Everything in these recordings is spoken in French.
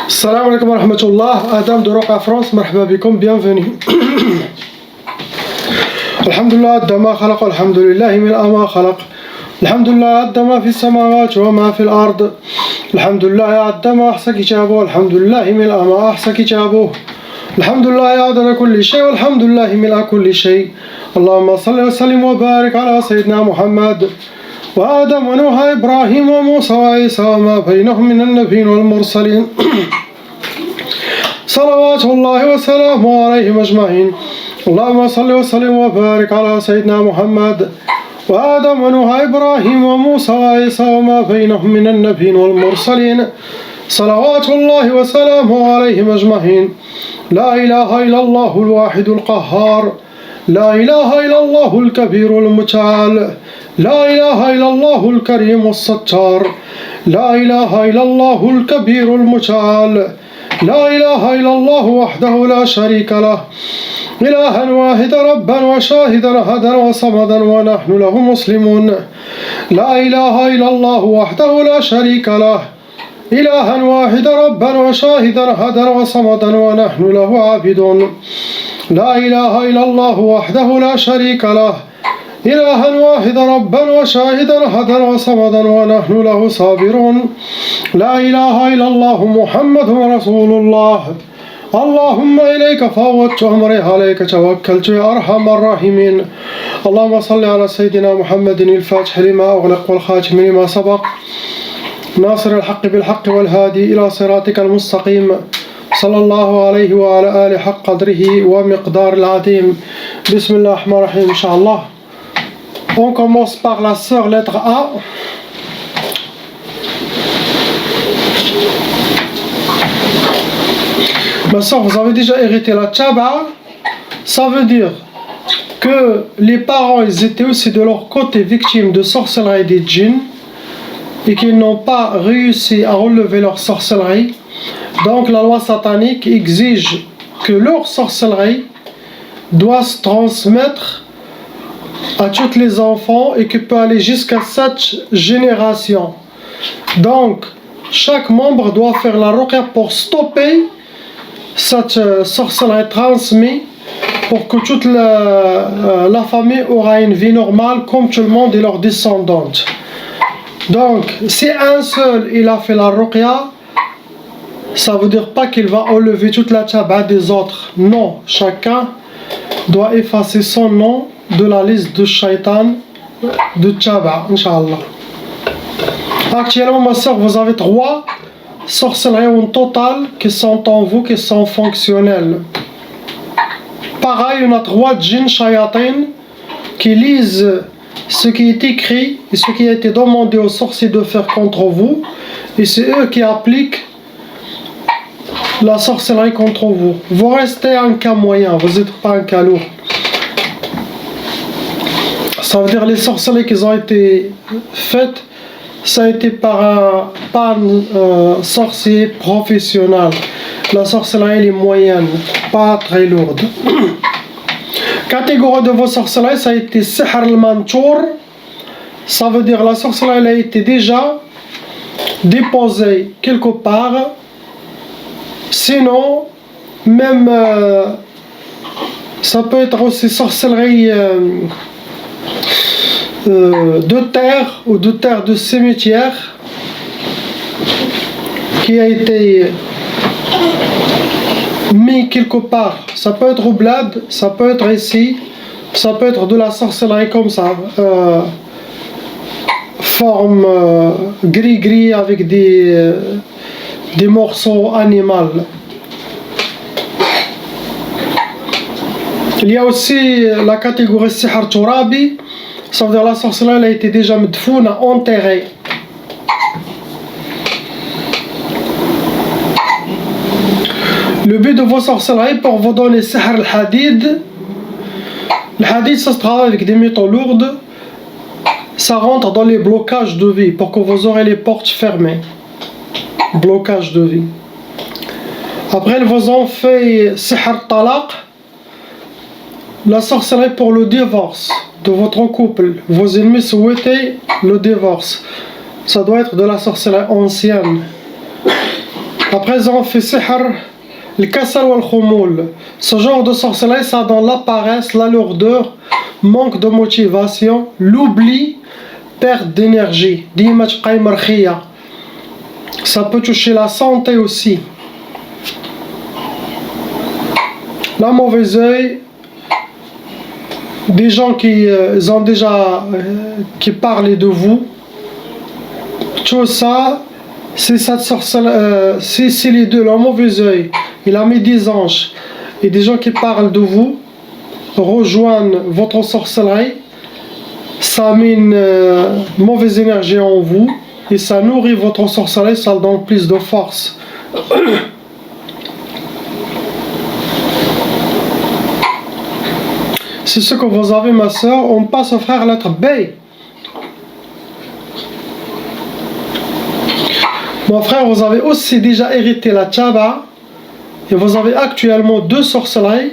Salam alaikum wa rahmatullah, Adam de Roca France, marhaba bikum, bienvenue. Alhamdulillah, adda ma khalaq, alhamdulillahi mil'a ma khalaq. Alhamdulillah, adda ma fi samawat wa ma fi al-ard. Alhamdulillah, adda ma ahsa kitabuh, alhamdulillahi mil'a ma ahsa kitabuh. Alhamdulillah, adana kulli shay, walhamdulillahi mil'a kulli shay. Allahumma salli wa sallim wa barik ala Sayyidina Muhammad. وآدم ونوح إبراهيم وموسى وعيسى وما بينهم من النبيين والمرسلين صلوات الله وسلامه عليهم أجمعين. اللهم صل وسلم وبارك على سيدنا محمد وآدم ونوح إبراهيم وموسى وعيسى وما بينهم من النبيين والمرسلين صلوات الله وسلامه عليهم أجمعين. لا إله إلا الله الواحد القهار، لا إله إلا الله الكبير المتعال، لا إله إلا الله الكريم الستار، لا إله إلا الله الكبير المتعال، لا إله إلا الله وحده لا شريك له، إلها واحدا ربا وشاهدا أحدا وصمدا ونحن له مسلمون. لا إله إلا الله وحده لا شريك له، إلها واحدا ربا وشاهدا أحدا وصمدا ونحن له عابدون. لا إله إلا الله وحده لا شريك له، إلها واحدا ربا وشاهدا أحدا وصمدا ونحن له صابرون. لا إله إلا الله محمد رسول الله. اللهم إليك فوضت أمري، عليك توكلت يا أرحم الراحمين. اللهم صل على سيدنا محمد الفاتح لما أغلق والخاتم لما سبق، ناصر الحق بالحق والهادي إلى صراطك المستقيم، صلى الله عليه وعلى آله حق قدره ومقدار العظيم. بسم الله الرحمن الرحيم. إن شاء الله. On commence par la sœur lettre A. Ma sœur, vous avez déjà hérité la tchaba. Ça veut dire que les parents, ils étaient aussi de leur côté victimes de sorcellerie et des djinns et qu'ils n'ont pas réussi à relever leur sorcellerie. Donc la loi satanique exige que leur sorcellerie doit se transmettre à tous les enfants et qui peut aller jusqu'à 7 générations. Donc, chaque membre doit faire la ruqya pour stopper cette sorcellerie transmise, pour que toute la famille aura une vie normale comme tout le monde et leurs descendants. Donc, si un seul il a fait la ruqya, ça veut dire pas qu'il va enlever toute la tchaba des autres. Non, chacun doit effacer son nom de la liste de shaitan de tchaba, Inch'Allah. Actuellement, ma soeur, vous avez 3 sorcelleries en total qui sont en vous, qui sont fonctionnelles. Pareil, on a 3 djinns shayatin qui lisent ce qui est écrit et ce qui a été demandé aux sorciers de faire contre vous, et c'est eux qui appliquent la sorcellerie contre vous. Vous restez un cas moyen, vous n'êtes pas un cas lourd. Ça veut dire les sorcelleries qui ont été faites, ça a été pas un sorcier professionnel. La sorcellerie elle est moyenne, pas très lourde. Catégorie de vos sorcelleries, ça a été sihr al-manchour. Ça veut dire la sorcellerie elle a été déjà déposée quelque part. Sinon, même ça peut être aussi sorcellerie de terre ou de terre de cimetière qui a été mis quelque part. Ça peut être au bled, ça peut être ici, ça peut être de la sorcellerie comme ça, forme gris-gris avec des morceaux animaux. Il y a aussi la catégorie sihr turabi, ça veut dire la sorcellerie elle a été déjà medfouna, enterrée. Le but de vos sorcelleries pour vous donner sihr al-hadid. Le hadid ça se travaille avec des métaux lourds, ça rentre dans les blocages de vie pour que vous aurez les portes fermées. Blocage de vie. Après ils vous ont fait sihr talaq, la sorcellerie pour le divorce de votre couple. Vos ennemis souhaitaient le divorce. Ça doit être de la sorcellerie ancienne. À présent, on fait sihr, le kasal ou le khumoul. Ce genre de sorcellerie, ça donne la paresse, la lourdeur, manque de motivation, l'oubli, perte d'énergie. Ça peut toucher la santé aussi. La mauvaise œil, des gens qui ont déjà qui parlent de vous, tout ça, c'est cette sorcellerie, c'est les deux, la mauvaise œil et la médisance, et des gens qui parlent de vous rejoignent votre sorcellerie, ça met une mauvaise énergie en vous et ça nourrit votre sorcellerie, ça donne plus de force. C'est ce que vous avez, ma soeur. On passe au frère lettre B. Mon frère, vous avez aussi déjà hérité la tchaba et vous avez actuellement 2 sorcelleries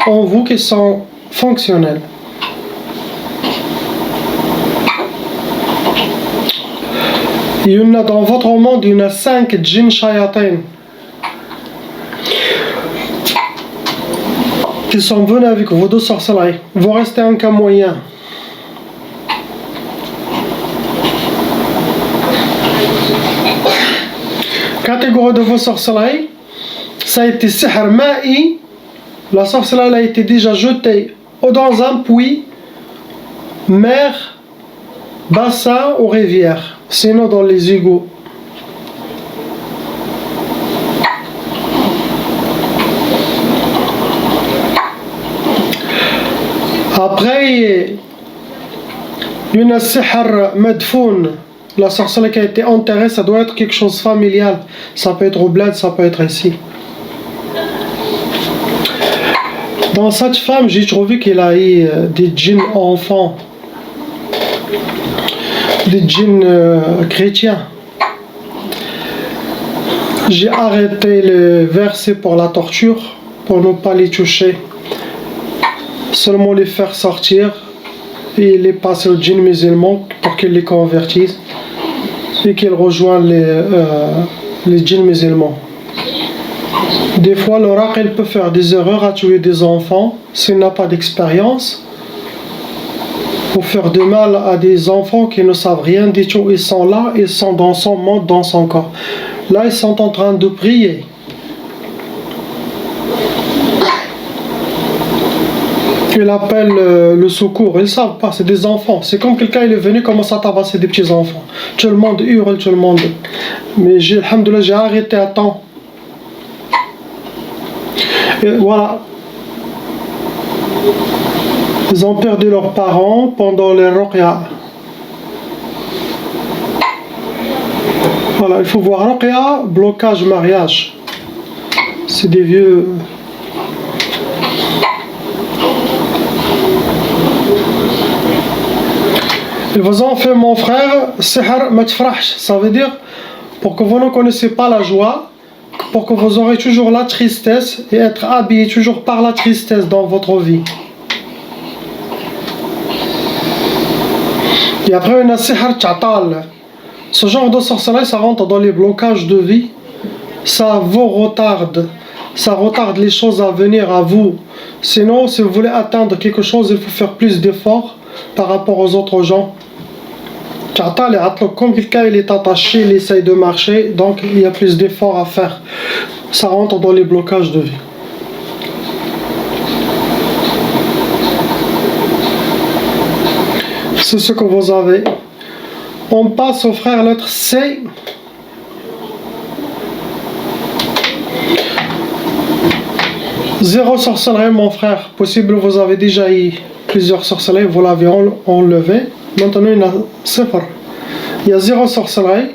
en vous qui sont fonctionnelles. Il y en a dans votre monde, il y en a 5 djinns shayatin qui sont venus avec vos 2 sorcelleries. Vous restez un cas moyen. Catégorie de vos sorcelleries, ça a été sihr ma'i. La sorcellerie a été déjà jetée dans un puits, mer, bassin ou rivière, sinon dans les égouts. Après, il y a une sihr madfoun. La sorcellerie qui a été enterrée, ça doit être quelque chose de familial. Ça peut être au bled, ça peut être ici. Dans cette femme, j'ai trouvé qu'elle a eu des djinns enfants, des djinns chrétiens. J'ai arrêté le verset pour la torture, pour ne pas les toucher, seulement les faire sortir et les passer aux djinns musulmans pour qu'ils les convertissent et qu'ils rejoignent les djinns musulmans. Des fois, l'oracle peut faire des erreurs à tuer des enfants s'il n'a pas d'expérience, ou faire du mal à des enfants qui ne savent rien du tout. Ils sont là, ils sont dans son monde, dans son corps. Là, ils sont en train de prier. Il appelle le secours, ils ne savent pas, c'est des enfants. C'est comme quelqu'un il est venu commencer à tabasser des petits enfants. Tout le monde hurle, tout le monde. Mais alhamdoulilah, j'ai arrêté à temps. Et voilà. Ils ont perdu leurs parents pendant les ruqya. Voilà, il faut voir ruqya, blocage, mariage. C'est des vieux. Ils vous ont fait, mon frère, sihr matfrahsh. Ça veut dire, pour que vous ne connaissez pas la joie, pour que vous aurez toujours la tristesse et être habillé toujours par la tristesse dans votre vie. Et après, on a sihr ta'tal. Ce genre de sorcellerie, ça rentre dans les blocages de vie. Ça vous retarde. Ça retarde les choses à venir à vous. Sinon, si vous voulez atteindre quelque chose, il faut faire plus d'efforts par rapport aux autres gens. Comme quelqu'un il est attaché, il essaye de marcher, donc il y a plus d'efforts à faire. Ça rentre dans les blocages de vie. C'est ce que vous avez. On passe au frère lettre C. Zéro sorcellerie, mon frère. Possible vous avez déjà eu plusieurs sorcelleries, vous l'avez enlevé. Maintenant il y en a 0. Il y a 0 sorcellerie.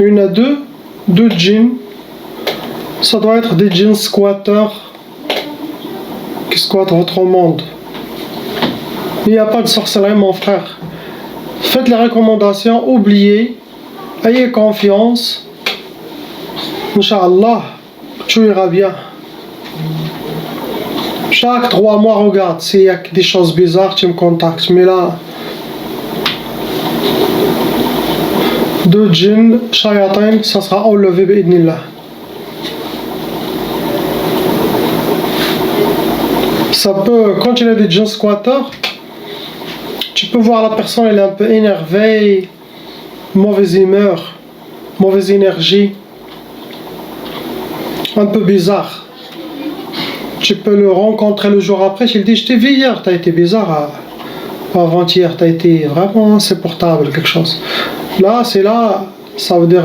Il y en a 2 djinns. Ça doit être des djinns squatteurs qui squattent votre monde. Il n'y a pas de sorcellerie, mon frère. Faites les recommandations, oubliez, ayez confiance. Inch'Allah, tout ira bien. Chaque 3 mois, regarde, s'il y a des choses bizarres, tu me contactes. Mais là, de djinn, shayatin, ça sera enlevé bi'idnillah. Ça peut, quand il y a des djinns squatteurs, tu peux voir la personne, elle est un peu énervée, mauvaise humeur, mauvaise énergie, un peu bizarre. Tu peux le rencontrer le jour après, tu lui dis, je t'ai vu hier, t'as été bizarre, avant-hier, t'as été vraiment insupportable, quelque chose. Là, c'est là, ça veut dire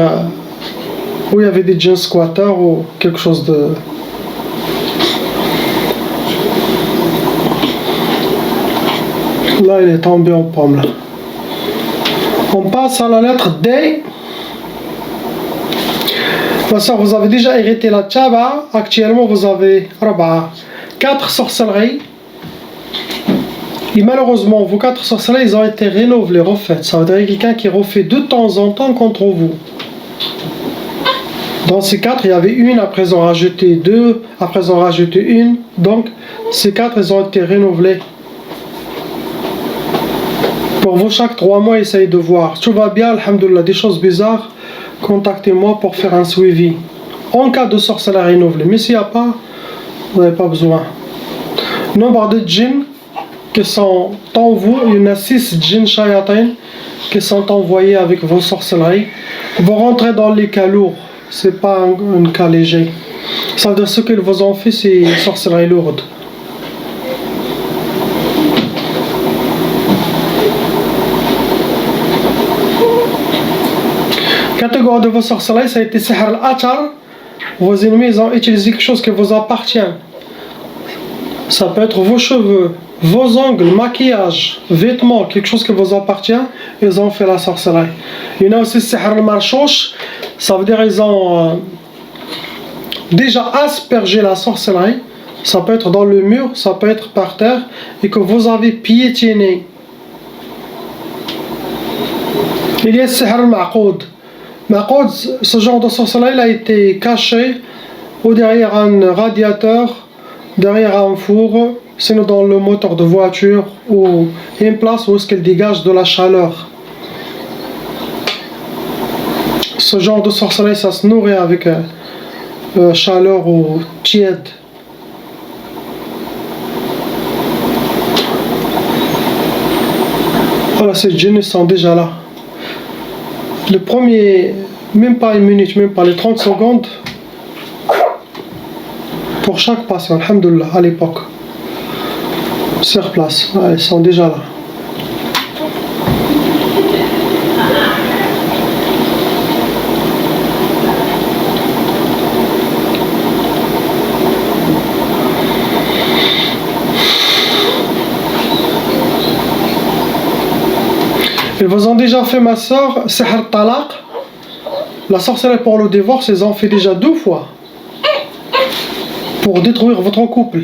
où il y avait des djinns squatteurs ou quelque chose de... Là, il est tombé en pomme, là. On passe à la lettre D. Vous avez déjà hérité la tchaba. Actuellement, vous avez 4 sorcelleries. Et malheureusement, vos 4 sorcelleries, ils ont été renouvelées, refaites. Ça veut dire quelqu'un qui refait de temps en temps contre vous. Dans ces 4, il y avait une, après ils ont rajouté 2, après ils ont rajouté une. Donc, ces 4, ils ont été renouvelés. Pour vous, chaque 3 mois, essayez de voir. Tout va bien, alhamdoulilah, des choses bizarres, contactez-moi pour faire un suivi. En cas de sorcellerie renouvelée. Mais s'il n'y a pas, vous n'avez pas besoin. Nombre de djinns qui sont en vous, il y en a 6 djinns shayatin qui sont envoyés avec vos sorcelleries. Vous rentrez dans les cas lourds, c'est pas un cas léger. Ça veut dire ce qu'ils vous ont fait, c'est une sorcellerie lourde. Catégorie de vos sorcelleries, ça a été sihr al-athar. Vos ennemis ont utilisé quelque chose qui vous appartient. Ça peut être vos cheveux, vos ongles, maquillage, vêtements, quelque chose qui vous appartient. Ils ont fait la sorcellerie. Il y en a aussi sihr al-marshouch. Ça veut dire qu'ils ont déjà aspergé la sorcellerie. Ça peut être dans le mur, ça peut être par terre, et que vous avez piétiné. Il y a sihr al-ma'qoud. Ce genre de sorcellerie a été caché ou derrière un radiateur, derrière un four, sinon dans le moteur de voiture ou une place où est-ce qu'elle dégage de la chaleur. Ce genre de sorcellerie, ça se nourrit avec chaleur ou tiède. Voilà, ces djinns sont déjà là. Le premier, même pas une minute, même pas les 30 secondes, pour chaque patient, alhamdoulilah, à l'époque. Sur place, ouais, ils sont déjà là. Ils vous ont déjà fait, ma soeur, sihr talaq. La sorcellerie pour le divorce, ils ont fait déjà 2 fois. Pour détruire votre couple.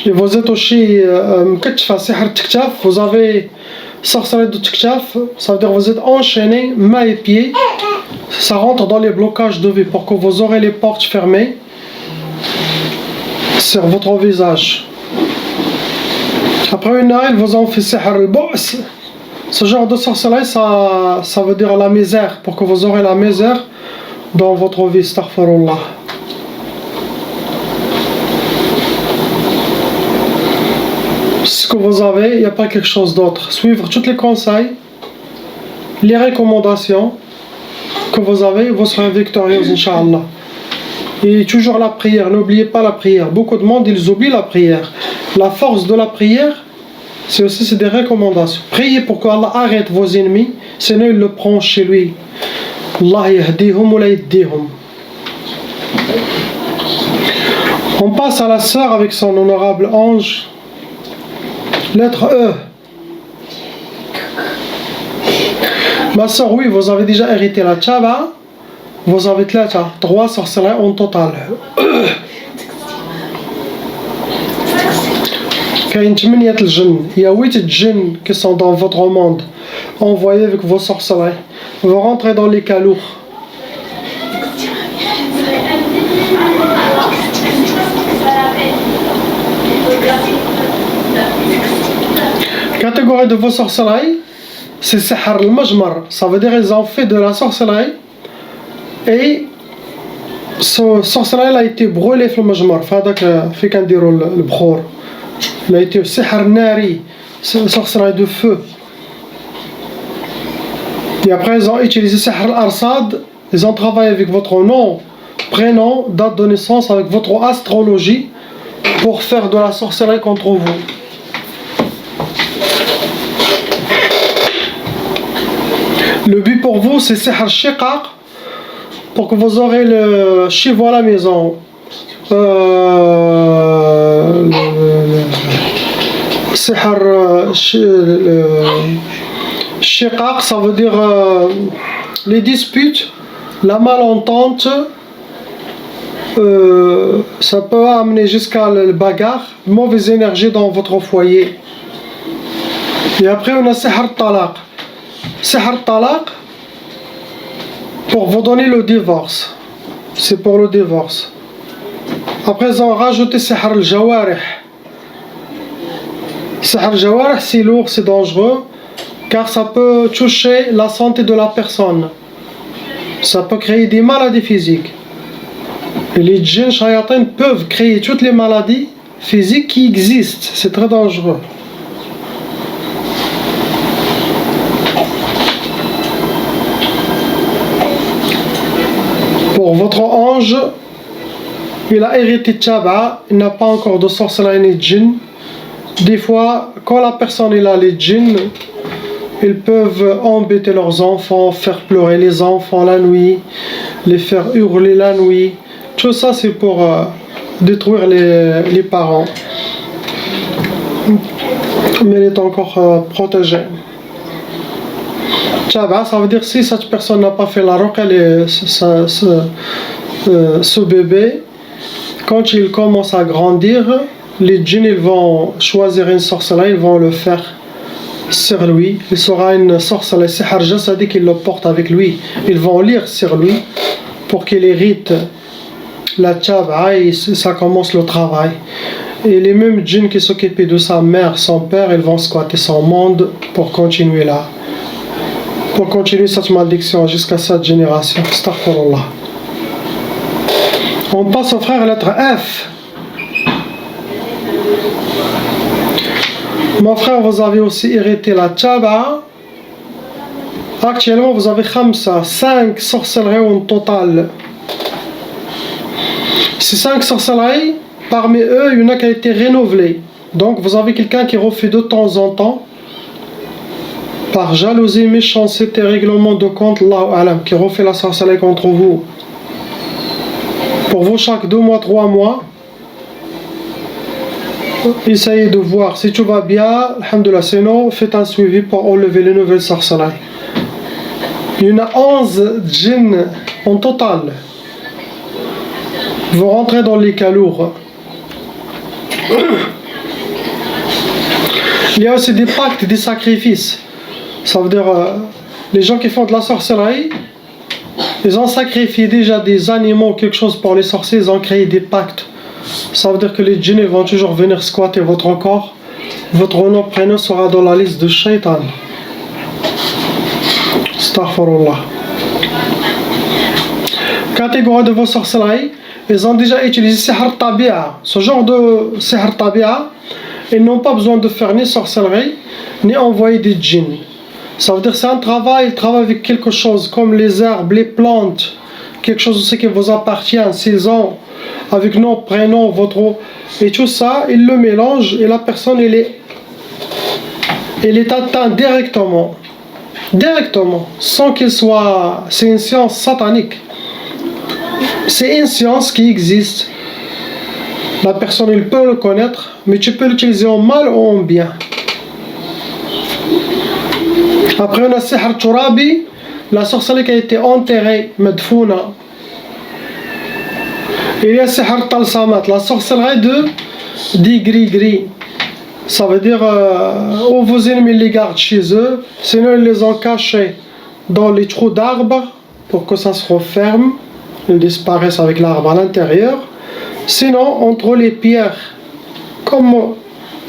Et vous êtes aussi sihr tiktaf. Vous avez sorcellerie de tiktaf. Ça veut dire que vous êtes enchaîné, mains et pieds. Ça rentre dans les blocages de vie pour que vous aurez les portes fermées sur votre visage. Après une heure, ils vous ont fait sihr al-bu's. Ce genre de sorcellerie, ça veut dire la misère, pour que vous aurez la misère dans votre vie, astaghfirullah. Ce que vous avez, il n'y a pas quelque chose d'autre. Suivre tous les conseils, les recommandations que vous avez, vous serez victorieux, Inch'Allah. Et toujours la prière, n'oubliez pas la prière. Beaucoup de monde, ils oublient la prière. La force de la prière, c'est aussi des recommandations. Priez pour que Allah arrête vos ennemis, sinon il le prend chez lui. Allah yahdihum ou la yahdihum. On passe à la sœur avec son honorable ange. Lettre E. Ma sœur, oui, vous avez déjà hérité la tchaba. Vous avez 3 sorcelleries en total. Il y a 8 djinns qui sont dans votre monde, envoyés avec vos sorcelleries. Vous rentrez dans les cas lourds. Catégorie de vos sorcelleries, c'est sihr al-majmar. Ça veut dire ils ont fait de la sorcellerie et ce sorcellerie a été brûlé في المجمر. فهذاك في كنديروا البخور. Il a été sihr nari, sorcellerie de feu. Et après ils ont utilisé sihr al-arsad. Ils ont travaillé avec votre nom, prénom, date de naissance, avec votre astrologie pour faire de la sorcellerie contre vous. Le but pour vous, c'est sihr shiqaq, pour que vous aurez le chivo à la maison. Sihr shiqaq, ça veut dire les disputes, la malentente. Ça peut amener jusqu'à la bagarre, mauvaise énergie dans votre foyer. Et après on a sihr talaq. Sihr talaq, pour vous donner le divorce. C'est pour le divorce. Après ils ont rajouté sihr al-jawarih. Sihr al-jawarih, c'est lourd, c'est dangereux, car ça peut toucher la santé de la personne. Ça peut créer des maladies physiques. Et les djinns shayatin peuvent créer toutes les maladies physiques qui existent. C'est très dangereux. Pour votre ange, il a hérité de Tchaba, il n'a pas encore de sorcellerie ni de djinn. Des fois, quand la personne est là, les djinns, ils peuvent embêter leurs enfants, faire pleurer les enfants la nuit, les faire hurler la nuit. Tout ça, c'est pour détruire les parents. Mais il est encore protégé. Tchaba, ça veut dire si cette personne n'a pas fait la ruqya, ce bébé, quand il commence à grandir, les djinns ils vont choisir une sorcellerie, ils vont le faire sur lui. Il sera une sorcellerie, sihr jasadi qu'il le porte avec lui. Ils vont lire sur lui pour qu'il hérite la tchaba et ça commence le travail. Et les mêmes djinns qui s'occupaient de sa mère, son père, ils vont squatter son monde pour continuer là. Pour continuer cette malédiction jusqu'à cette génération. Astaghfirullah. On passe au frère lettre F. Mon frère, vous avez aussi hérité la tchaba. Actuellement, vous avez 5 sorcelleries en total. Ces 5 sorcelleries, parmi eux, il y en a qui a été renouvelée. Donc vous avez quelqu'un qui refait de temps en temps, par jalousie, méchanceté, règlement de compte, Allahu A'lam, qui refait la sorcellerie contre vous. Pour vous, chaque 2 mois, 3 mois, essayez de voir si tout va bien, alhamdoulilah, sinon faites un suivi pour enlever les nouvelles sorcelleries. Il y en a 11 djinns en total. Vous rentrez dans les cas lourds. Il y a aussi des pactes, des sacrifices. Ça veut dire les gens qui font de la sorcellerie, ils ont sacrifié déjà des animaux, quelque chose pour les sorciers, ils ont créé des pactes. Ça veut dire que les djinns vont toujours venir squatter votre corps. Votre nom, prénom sera dans la liste de shaitan. Astaghfirullah. Catégorie de vos sorcelleries, ils ont déjà utilisé sihr tabi'a. Ce genre de sihr tabi'a, ils n'ont pas besoin de faire ni sorcellerie, ni envoyer des djinns. Ça veut dire que c'est un travail, ils travaillent avec quelque chose comme les herbes, les plantes, quelque chose aussi qui vous appartient, s'ils ont avec nom, prénom, votre... Et tout ça, ils le mélangent et la personne, elle est atteinte directement. Directement, sans qu'il soit... C'est une science satanique. C'est une science qui existe. La personne, elle peut le connaître, mais tu peux l'utiliser en mal ou en bien. Après, on a sihr turabi, la sorcellerie qui a été enterrée, medfouna. Il y a sihr talsamat, la sorcellerie dit gris-gris. Ça veut dire où vos ennemis les gardent chez eux, sinon ils les ont cachés dans les trous d'arbres pour que ça se referme. Ils disparaissent avec l'arbre à l'intérieur. Sinon, entre les pierres, comme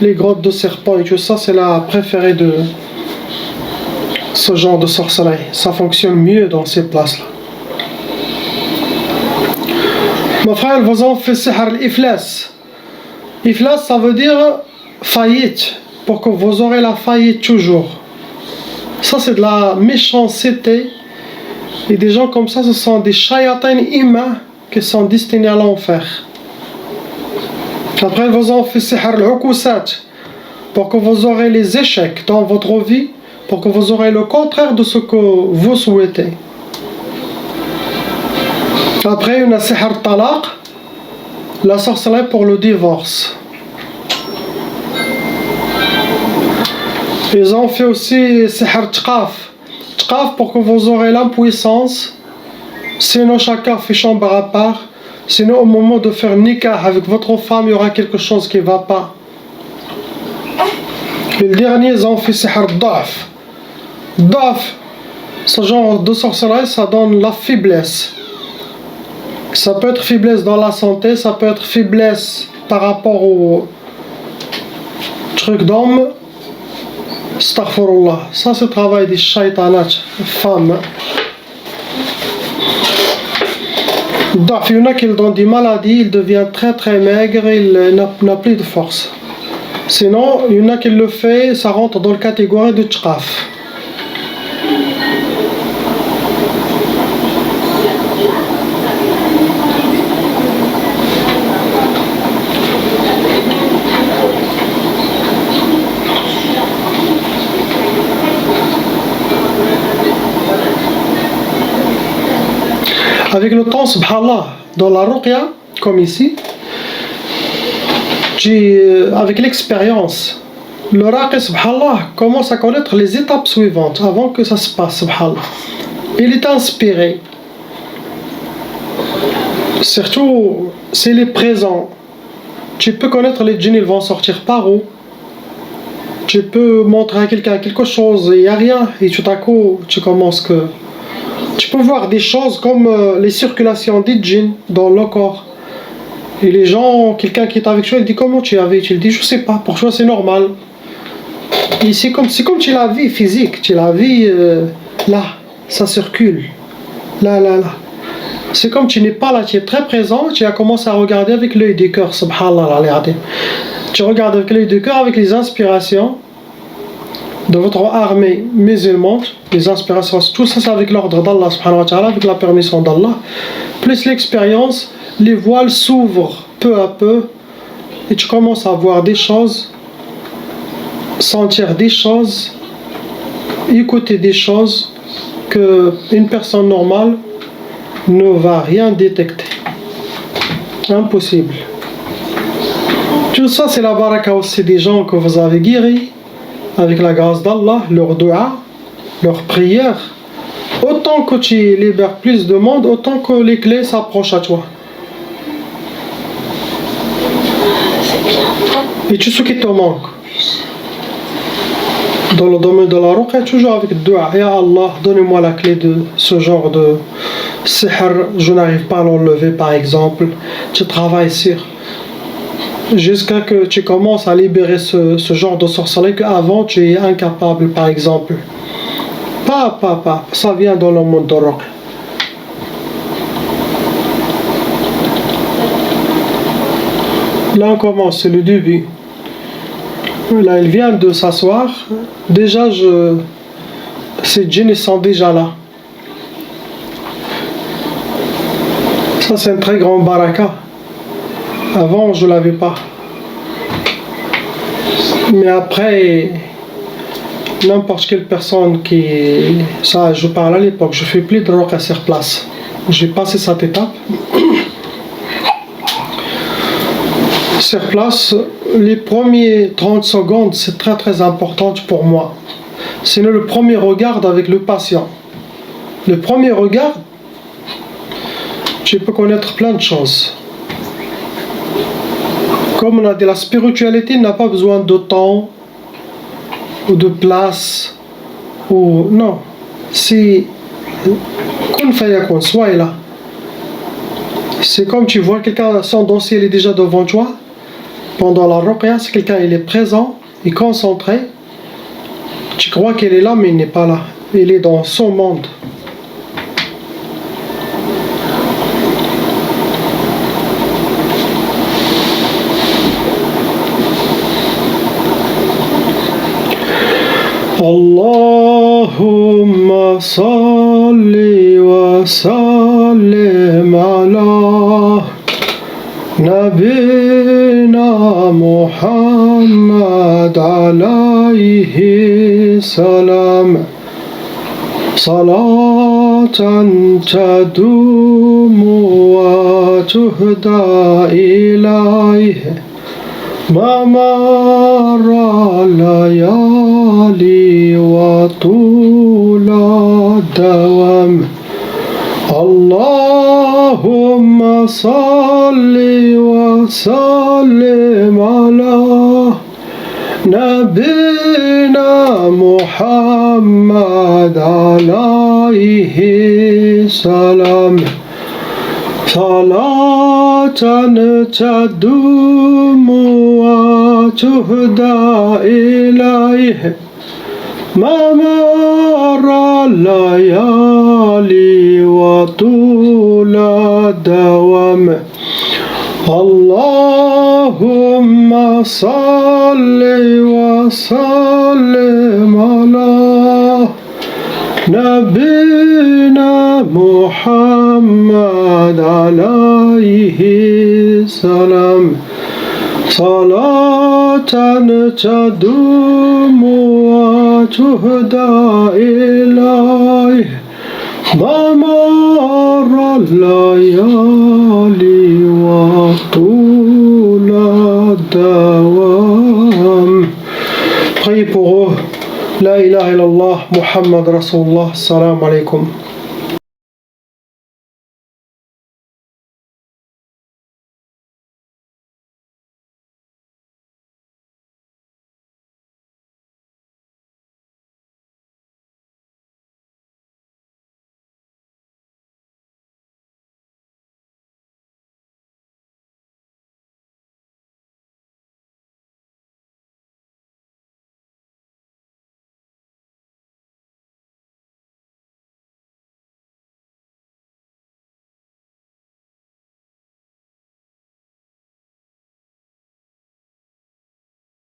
les grottes de serpents et tout ça, c'est la préférée ce genre de sorcellerie. Ça fonctionne mieux dans ces places-là. Mes frères, vous ont fait sihr l'iflas. Iflas, ça veut dire faillite, pour que vous aurez la faillite toujours. Ça, c'est de la méchanceté. Et des gens comme ça, ce sont des shayatins humains qui sont destinés à l'enfer. Après, ils vous ont fait sihr l'ukusat, pour que vous aurez les échecs dans votre vie, pour que vous aurez le contraire de ce que vous souhaitez. Après, il y a sihr talaq, la sorcellerie pour le divorce. Ils ont fait aussi sihr tqaf. Tqaf pour que vous aurez l'impuissance. Sinon, chacun fait chambre à part. Sinon, au moment de faire nikah avec votre femme, il y aura quelque chose qui ne va pas. Et le dernier, ils ont fait sihr daf. Daf, ce genre de sorcellerie, ça donne la faiblesse. Ça peut être faiblesse dans la santé, ça peut être faiblesse par rapport au truc d'homme. Astaghfirullah. Ça, c'est le travail des shaytanat, femmes. Daf, il y en a qui ont des maladies, il devient très très maigre, il n'a plus de force. Sinon, il y en a qui le fait, ça rentre dans la catégorie de tqaf. Avec le temps, subhanallah, dans la ruqya, comme ici, avec l'expérience, le raqi, subhanallah, commence à connaître les étapes suivantes avant que ça se passe, subhanallah. Il est inspiré. Surtout, s'il est présent, tu peux connaître les djinns, ils vont sortir par où. Tu peux montrer à quelqu'un quelque chose, il n'y a rien, et tout à coup, tu commences que... Tu peux voir des choses comme les circulations des djinns dans le corps. Et les gens, quelqu'un qui est avec toi, il dit comment tu as vu? Tu lui dis je sais pas, pour toi c'est normal. Et c'est comme tu la vie physique, tu la vie là, ça circule. Là. C'est comme tu n'es pas là, tu es très présent, tu as commencé à regarder avec l'œil du cœur, subhanallah. Tu regardes avec l'œil du cœur, avec les inspirations de votre armée musulmane, les inspirations, tout ça c'est avec l'ordre d'Allah subhanahu wa ta'ala, avec la permission d'Allah, plus l'expérience, les voiles s'ouvrent peu à peu et tu commences à voir des choses, sentir des choses, écouter des choses que une personne normale ne va rien détecter. Impossible. Tout ça c'est la baraka aussi des gens que vous avez guéris avec la grâce d'Allah, leur dua, leur prière. Autant que tu libères plus de monde, autant que les clés s'approchent à toi. Et tout ce qui te manque dans le domaine de la ruqya, toujours avec le dua. Ya Allah, donnez-moi la clé de ce genre de sihr, je n'arrive pas à l'enlever par exemple. Tu travailles sur jusqu'à que tu commences à libérer ce genre de sorcellerie qu'avant tu es incapable par exemple. Pas, ça vient dans le monde de ruqya. Là on commence, c'est le début. Là il vient de s'asseoir. Déjà ces djinns sont déjà là. Ça c'est un très grand baraka. Avant je l'avais pas. Mais après, n'importe quelle personne qui... Ça je parle à l'époque, je fais plus de ruqya sur place. J'ai passé cette étape. Sur place, les premiers 30 secondes, c'est très très important pour moi. Sinon le premier regard avec le patient. Le premier regard, tu peux connaître plein de choses. Comme on a dit, la spiritualité n'a pas besoin de temps ou de place. Ou non. C'est... sois là. C'est comme tu vois quelqu'un, son dossier il est déjà devant toi. Pendant la ruqya, c'est quelqu'un il est présent, il est concentré. Tu crois qu'il est là, mais il n'est pas là. il est dans son monde. اللهم صل وسلم على نبينا محمد عليه السلام صلاة تدوم وتهدى إليه ما مر الليالي وطول الدوام اللهم صل وسلم على نبينا محمد عليه السلام صلاة تدوم وتهدى إليه ما مر الليالي وطول الدوام اللهم صل وسلم على نبينا محمد عليه السلام صلاة تدوم وتهدى إليه ما مر الليالي وطول الدوام. Priez pour eux. La ilaha illallah, Muhammad Rasulullah, salam alaikum.